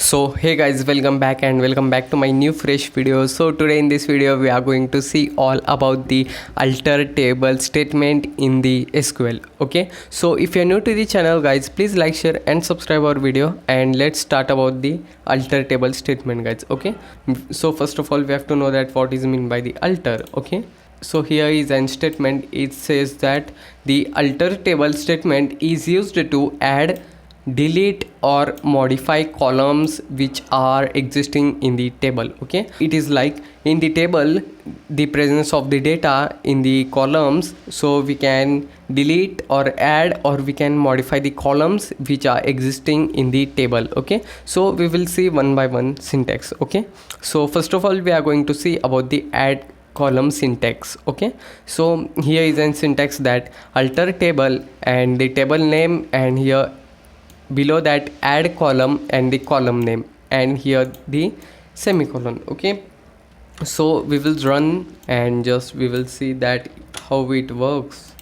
So hey guys, welcome back to my new fresh video. So today in this video we are going to see all about the alter table statement in the SQL. Okay, so if you're new to the channel guys, please like, share and subscribe our video, and let's start about the alter table statement guys. Okay, so first of all we have to know that what is meant by the alter. Okay, so here is an statement. It says that the alter table statement is used to add, delete or modify columns which are existing in the table. Okay, it is like in the table the presence of the data in the columns, so we can delete or add or we can modify the columns which are existing in the table. Okay, so we will see one by one syntax. Okay, so first of all we are going to see about the add column syntax. Okay, so here is an syntax that alter table and the table name, and here below that add column and the column name, and here the semicolon. Okay, so we will run and just we will see that how it works,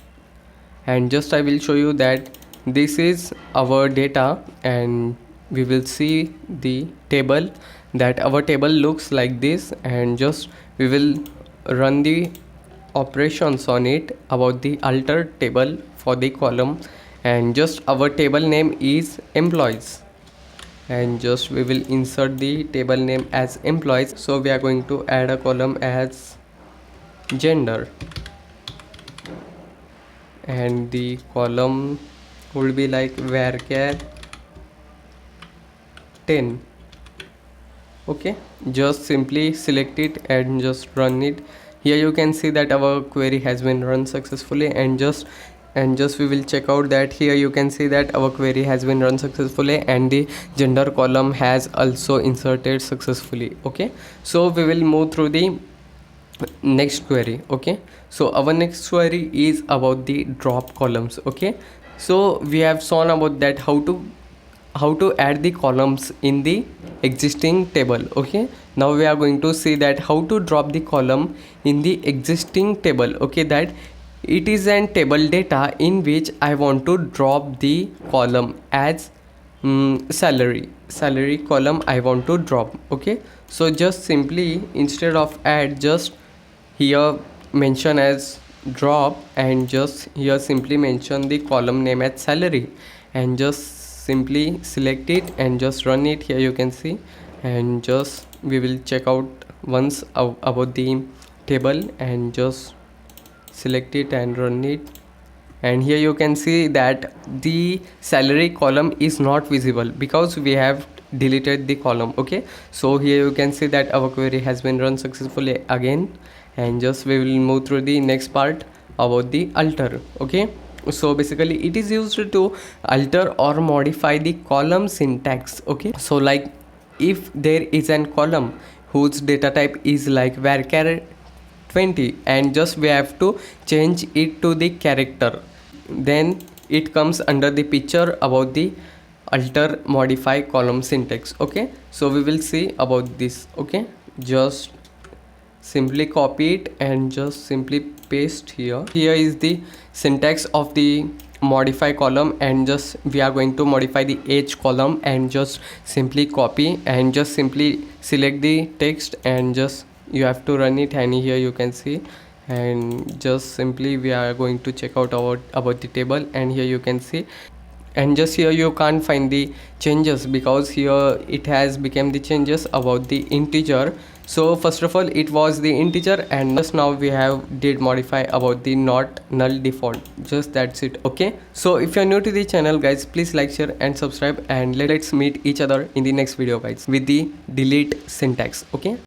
and just I will show you that this is our data, and we will see the table, that our table looks like this, and just we will run the operations on it about the alter table for the column, and just our table name is employees, and just we will insert the table name as employees. So we are going to add a column as gender, and the column will be like varchar 10. Okay, just simply select it and just run it. Here you can see that our query has been run successfully, and just we will check out that here you can see that our query has been run successfully and the gender column has also inserted successfully. Okay, so we will move through the next query. Okay, so our next query is about the drop columns. Okay, so we have shown about that how to add the columns in the existing table. Okay, now we are going to see that how to drop the column in the existing table. Okay, that it is an table data in which I want to drop the column as salary column I want to drop. Okay, so just simply instead of add, just here mention as drop, and just here simply mention the column name as salary, and just simply select it and just run it. Here you can see, and just we will check out once about the table, and just select it and run it, and here you can see that the salary column is not visible because we have deleted the column. Okay, so here you can see that our query has been run successfully again, and just we will move through the next part about the alter. Okay, so basically it is used to alter or modify the column syntax. Okay, so like if there is an column whose data type is like varchar 20, and just we have to change it to the character, then it comes under the picture about the alter modify column syntax. Okay, so we will see about this. Okay, just simply copy it and just simply paste here. Here is the syntax of the modify column, and just we are going to modify the age column, and just simply copy and just simply select the text, and just you have to run it, and here you can see, and just simply we are going to check out about the table, and here you can see, and just here you can't find the changes because here it has become the changes about the integer. So first of all it was the integer, and just now we have did modify about the not null default. Just that's it. Okay, so if you're new to the channel guys, please like, share and subscribe, and let's meet each other in the next video guys with the delete syntax. Okay.